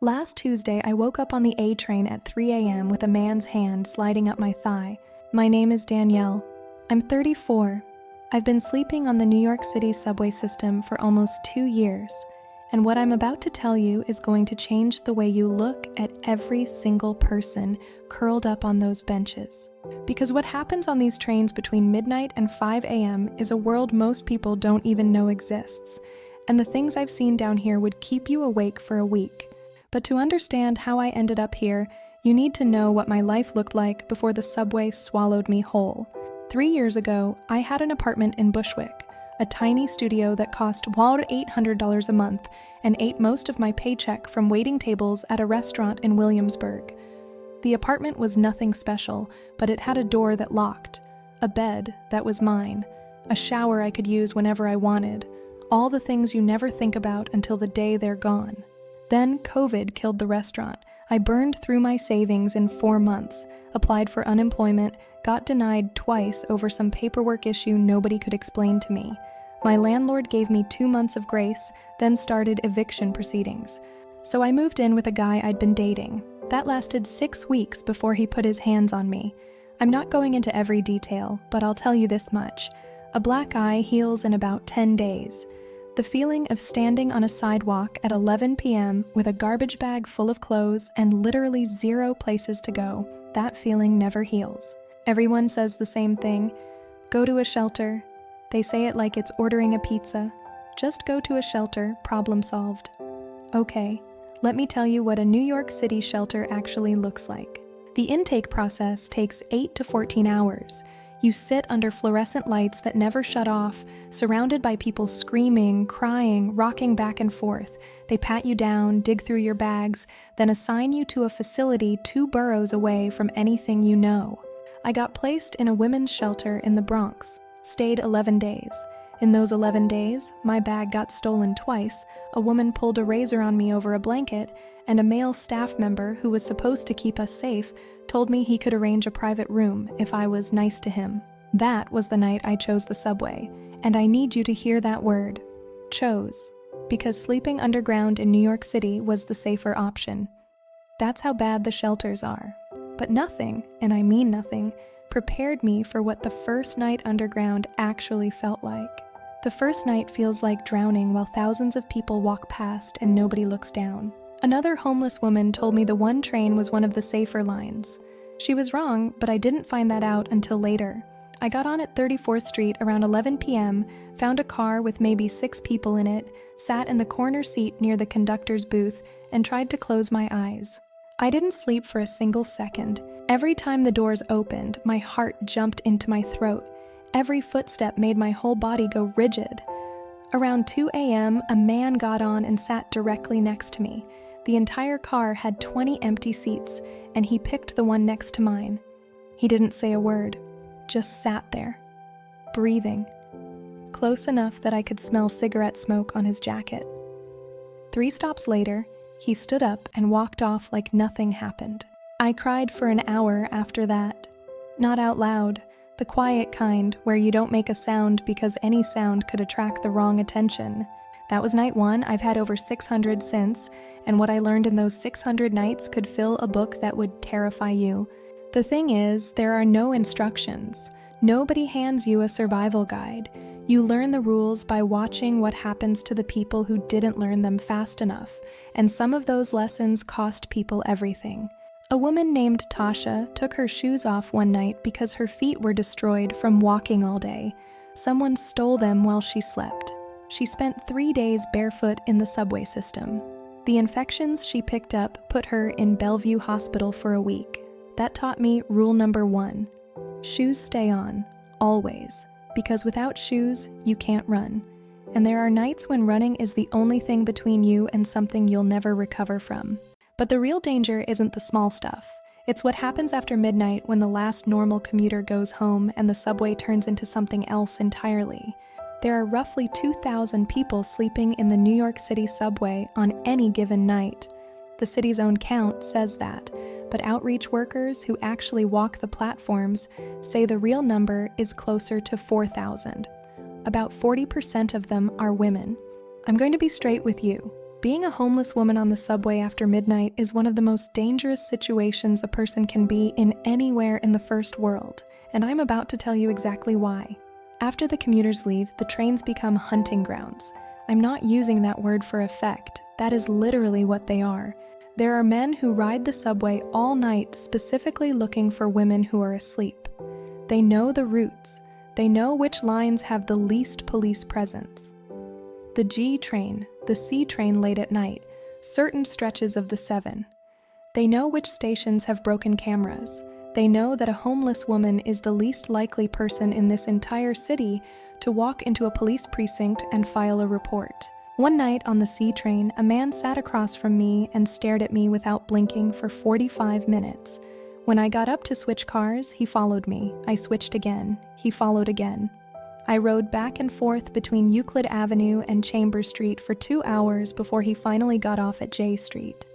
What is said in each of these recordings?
Last Tuesday, I woke up on the A train at 3 a.m. with a man's hand sliding up my thigh. My name is Danielle. I'm 34. I've been sleeping on the New York City subway system for almost 2 years, and what I'm about to tell you is going to change the way you look at every single person curled up on those benches. Because what happens on these trains between midnight and 5 a.m. is a world most people don't even know exists, and the things I've seen down here would keep you awake for a week. But to understand how I ended up here, you need to know what my life looked like before the subway swallowed me whole. 3 years ago, I had an apartment in Bushwick, a tiny studio that cost wild $800 a month and ate most of my paycheck from waiting tables at a restaurant in Williamsburg. The apartment was nothing special, but it had a door that locked, a bed that was mine, a shower I could use whenever I wanted, all the things you never think about until the day they're gone. Then COVID killed the restaurant. I burned through my savings in 4 months, applied for unemployment, got denied twice over some paperwork issue nobody could explain to me. My landlord gave me 2 months of grace, then started eviction proceedings. So I moved in with a guy I'd been dating. That lasted 6 weeks before he put his hands on me. I'm not going into every detail, but I'll tell you this much. A black eye heals in about 10 days. The feeling of standing on a sidewalk at 11 p.m. with a garbage bag full of clothes and literally 0 places to go, that feeling never heals. Everyone says the same thing. Go to a shelter. They say it like it's ordering a pizza. Just go to a shelter, problem solved. Okay, let me tell you what a New York City shelter actually looks like. The intake process takes 8 to 14 hours. You sit under fluorescent lights that never shut off, surrounded by people screaming, crying, rocking back and forth. They pat you down, dig through your bags, then assign you to a facility 2 boroughs away from anything you know. I got placed in a women's shelter in the Bronx, stayed 11 days. In those 11 days, my bag got stolen twice, a woman pulled a razor on me over a blanket, and a male staff member who was supposed to keep us safe told me he could arrange a private room if I was nice to him. That was the night I chose the subway, and I need you to hear that word, chose, because sleeping underground in New York City was the safer option. That's how bad the shelters are. But nothing, and I mean nothing, prepared me for what the first night underground actually felt like. The first night feels like drowning while thousands of people walk past and nobody looks down. Another homeless woman told me the 1 train was one of the safer lines. She was wrong, but I didn't find that out until later. I got on at 34th Street around 11 p.m., found a car with maybe 6 people in it, sat in the corner seat near the conductor's booth, and tried to close my eyes. I didn't sleep for a single second. Every time the doors opened, my heart jumped into my throat. Every footstep made my whole body go rigid. Around 2 a.m., a man got on and sat directly next to me. The entire car had 20 empty seats, and he picked the one next to mine. He didn't say a word, just sat there, breathing, close enough that I could smell cigarette smoke on his jacket. 3 stops later, he stood up and walked off like nothing happened. I cried for an hour after that. Not out loud, the quiet kind where you don't make a sound because any sound could attract the wrong attention. That was night 1. I've had over 600 since, and what I learned in those 600 nights could fill a book that would terrify you. The thing is, there are no instructions. Nobody hands you a survival guide. You learn the rules by watching what happens to the people who didn't learn them fast enough, and some of those lessons cost people everything. A woman named Tasha took her shoes off one night because her feet were destroyed from walking all day. Someone stole them while she slept. She spent 3 days barefoot in the subway system. The infections she picked up put her in Bellevue Hospital for a week. That taught me rule number 1. Shoes stay on, always, because without shoes, you can't run. And there are nights when running is the only thing between you and something you'll never recover from. But the real danger isn't the small stuff. It's what happens after midnight when the last normal commuter goes home and the subway turns into something else entirely. There are roughly 2,000 people sleeping in the New York City subway on any given night. The city's own count says that, but outreach workers who actually walk the platforms say the real number is closer to 4,000. About 40% of them are women. I'm going to be straight with you. Being a homeless woman on the subway after midnight is one of the most dangerous situations a person can be in anywhere in the first world, and I'm about to tell you exactly why. After the commuters leave, the trains become hunting grounds. I'm not using that word for effect. That is literally what they are. There are men who ride the subway all night specifically looking for women who are asleep. They know the routes. They know which lines have the least police presence. The G train, the C train late at night, certain stretches of the 7. They know which stations have broken cameras. They know that a homeless woman is the least likely person in this entire city to walk into a police precinct and file a report. One night on the C train, a man sat across from me and stared at me without blinking for 45 minutes. When I got up to switch cars, he followed me. I switched again. He followed again. I rode back and forth between Euclid Avenue and Chambers Street for 2 hours before he finally got off at J Street.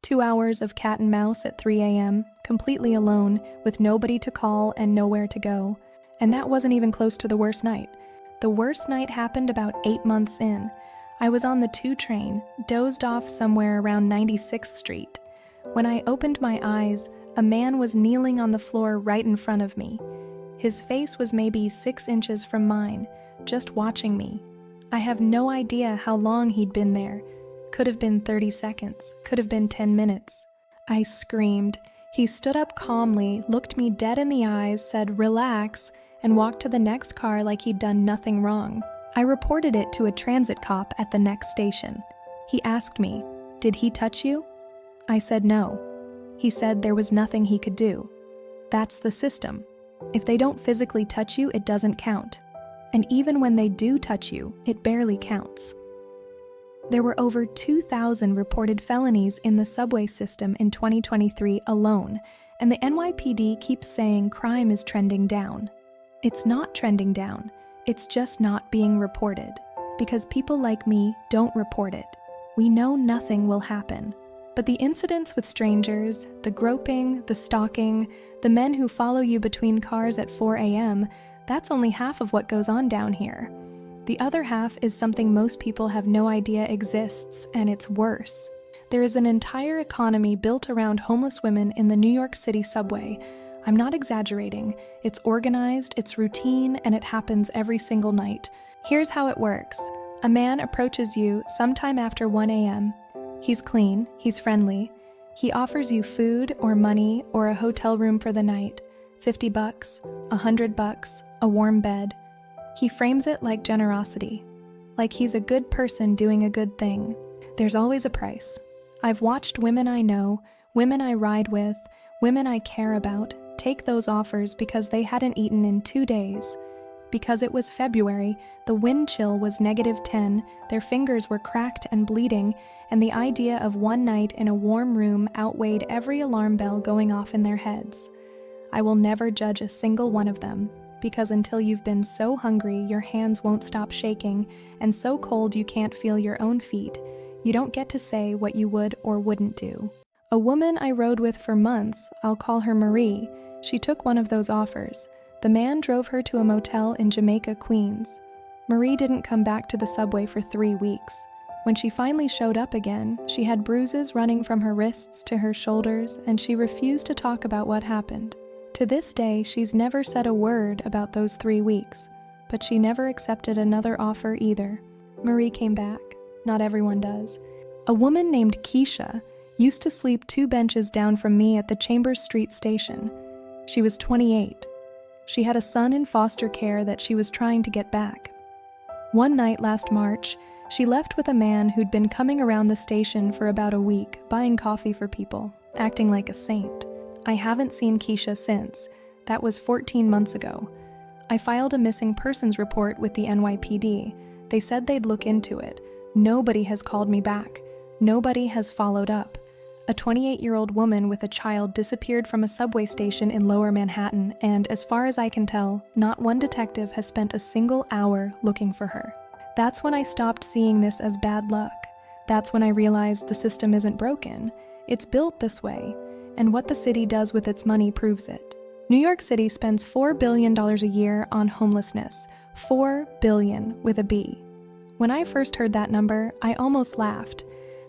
2 hours of cat and mouse at 3 a.m., completely alone, with nobody to call and nowhere to go. And that wasn't even close to the worst night. The worst night happened about 8 months in. I was on the 2 train, dozed off somewhere around 96th Street. When I opened my eyes, a man was kneeling on the floor right in front of me. His face was maybe 6 inches from mine, just watching me. I have no idea how long he'd been there. Could have been 30 seconds, could have been 10 minutes. I screamed. He stood up calmly, looked me dead in the eyes, said, "Relax," and walked to the next car like he'd done nothing wrong. I reported it to a transit cop at the next station. He asked me, "Did he touch you?" I said no. He said there was nothing he could do. That's the system. If they don't physically touch you, it doesn't count. And even when they do touch you, it barely counts. There were over 2,000 reported felonies in the subway system in 2023 alone, and the NYPD keeps saying crime is trending down. It's not trending down, it's just not being reported, because people like me don't report it. We know nothing will happen. But the incidents with strangers, the groping, the stalking, the men who follow you between cars at 4 a.m., that's only half of what goes on down here. The other half is something most people have no idea exists, and it's worse. There is an entire economy built around homeless women in the New York City subway. I'm not exaggerating. It's organized, it's routine, and it happens every single night. Here's how it works. A man approaches you sometime after 1 a.m. He's clean, he's friendly. He offers you food or money or a hotel room for the night, $50, $100, a warm bed. He frames it like generosity, like he's a good person doing a good thing. There's always a price. I've watched women I know, women I ride with, women I care about, take those offers because they hadn't eaten in 2 days. Because it was February, the wind chill was -10, their fingers were cracked and bleeding, and the idea of one night in a warm room outweighed every alarm bell going off in their heads. I will never judge a single one of them, because until you've been so hungry your hands won't stop shaking, and so cold you can't feel your own feet, you don't get to say what you would or wouldn't do. A woman I rode with for months, I'll call her Marie, she took one of those offers. The man drove her to a motel in Jamaica, Queens. Marie didn't come back to the subway for 3 weeks. When she finally showed up again, she had bruises running from her wrists to her shoulders, and she refused to talk about what happened. To this day, she's never said a word about those 3 weeks, but she never accepted another offer either. Marie came back. Not everyone does. A woman named Keisha used to sleep 2 benches down from me at the Chambers Street station. She was 28. She had a son in foster care that she was trying to get back. One night last March, she left with a man who'd been coming around the station for about a week, buying coffee for people, acting like a saint. I haven't seen Keisha since. That was 14 months ago. I filed a missing persons report with the NYPD. They said they'd look into it. Nobody has called me back. Nobody has followed up. A 28-year-old woman with a child disappeared from a subway station in Lower Manhattan, and as far as I can tell, not one detective has spent a single hour looking for her. That's when I stopped seeing this as bad luck. That's when I realized the system isn't broken. It's built this way, and what the city does with its money proves it. New York City spends $4 billion a year on homelessness. $4 billion with a B. When I first heard that number, I almost laughed.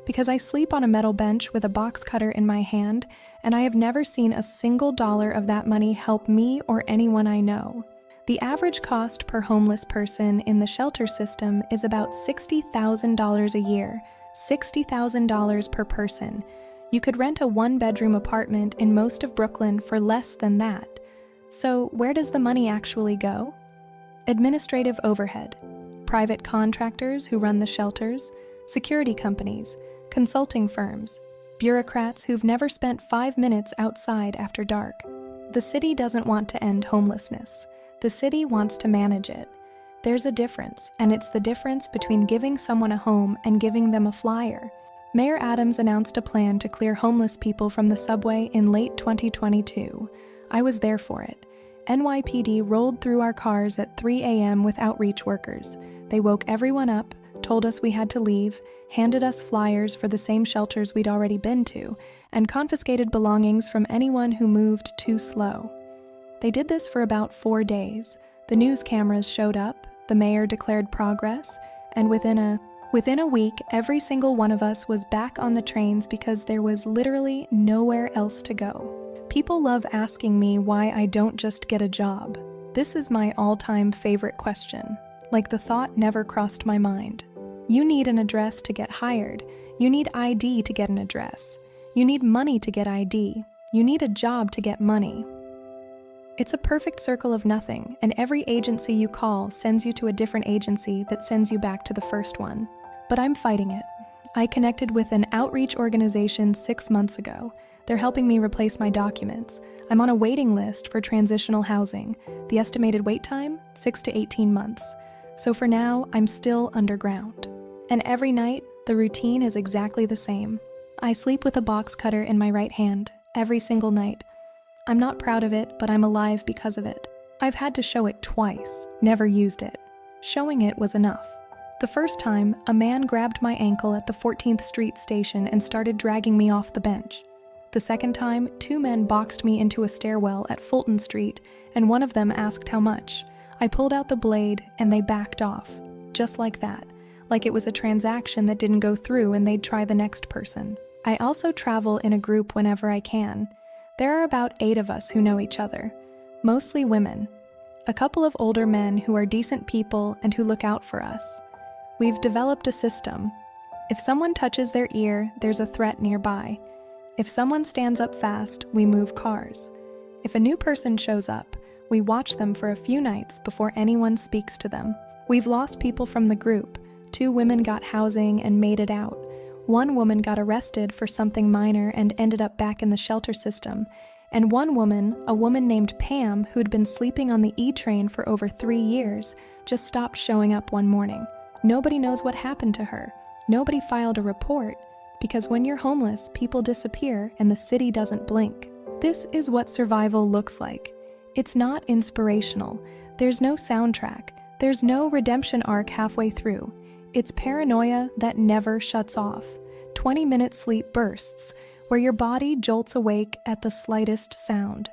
because I sleep on a metal bench with a box cutter in my hand, and I have never seen a single dollar of that money help me or anyone I know. The average cost per homeless person in the shelter system is about $60,000 a year, $60,000 per person. You could rent a one-bedroom apartment in most of Brooklyn for less than that. So where does the money actually go? Administrative overhead, private contractors who run the shelters, security companies, consulting firms, bureaucrats who've never spent 5 minutes outside after dark. The city doesn't want to end homelessness. The city wants to manage it. There's a difference, and it's the difference between giving someone a home and giving them a flyer. Mayor Adams announced a plan to clear homeless people from the subway in late 2022. I was there for it. NYPD rolled through our cars at 3 a.m. with outreach workers. They woke everyone up, told us we had to leave, handed us flyers for the same shelters we'd already been to, and confiscated belongings from anyone who moved too slow. They did this for about 4 days. The news cameras showed up, the mayor declared progress, and within a week, every single one of us was back on the trains because there was literally nowhere else to go. People love asking me why I don't just get a job. This is my all-time favorite question. Like the thought never crossed my mind. You need an address to get hired. You need ID to get an address. You need money to get ID. You need a job to get money. It's a perfect circle of nothing, and every agency you call sends you to a different agency that sends you back to the first one. But I'm fighting it. I connected with an outreach organization 6 months ago. They're helping me replace my documents. I'm on a waiting list for transitional housing. The estimated wait time, 6 to 18 months. So for now, I'm still underground. And every night, the routine is exactly the same. I sleep with a box cutter in my right hand, every single night. I'm not proud of it, but I'm alive because of it. I've had to show it twice, never used it. Showing it was enough. The first time, a man grabbed my ankle at the 14th Street station and started dragging me off the bench. The second time, 2 men boxed me into a stairwell at Fulton Street, and one of them asked how much. I pulled out the blade, and they backed off. Just like that. Like it was a transaction that didn't go through and they'd try the next person. I also travel in a group whenever I can. There are about 8 of us who know each other. Mostly women. A couple of older men who are decent people and who look out for us. We've developed a system. If someone touches their ear, there's a threat nearby. If someone stands up fast, we move cars. If a new person shows up, we watch them for a few nights before anyone speaks to them. We've lost people from the group. 2 women got housing and made it out. 1 woman got arrested for something minor and ended up back in the shelter system. And 1 woman, a woman named Pam, who'd been sleeping on the E-train for over 3 years, just stopped showing up one morning. Nobody knows what happened to her. Nobody filed a report. Because when you're homeless, people disappear and the city doesn't blink. This is what survival looks like. It's not inspirational. There's no soundtrack. There's no redemption arc halfway through. It's paranoia that never shuts off. 20-minute sleep bursts, where your body jolts awake at the slightest sound.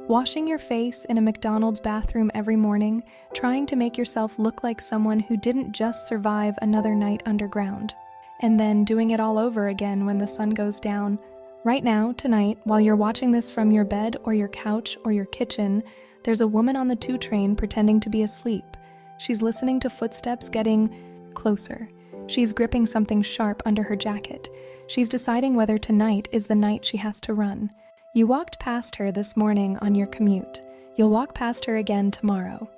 Washing your face in a McDonald's bathroom every morning, trying to make yourself look like someone who didn't just survive another night underground. And then doing it all over again when the sun goes down. Right now, tonight, while you're watching this from your bed or your couch or your kitchen, there's a woman on the 2 train pretending to be asleep. She's listening to footsteps getting closer. She's gripping something sharp under her jacket. She's deciding whether tonight is the night she has to run. You walked past her this morning on your commute. You'll walk past her again tomorrow.